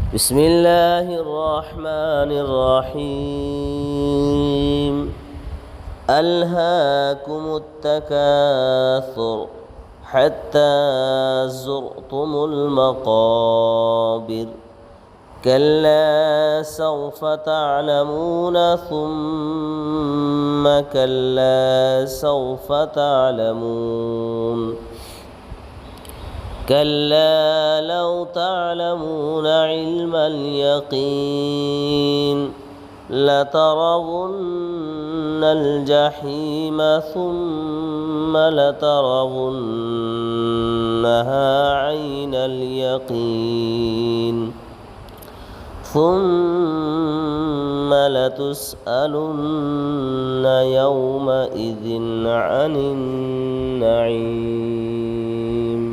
بسم الله الرحمن الرحيم. ألهاكم التكاثر حتى زرتم المقابر كلا سوف تعلمون ثم كلا سوف تعلمون كلا لو تعلمون علم اليقين لترون الجحيم ثم لترونها عين اليقين ثم لتسألن يومئذ عن النعيم.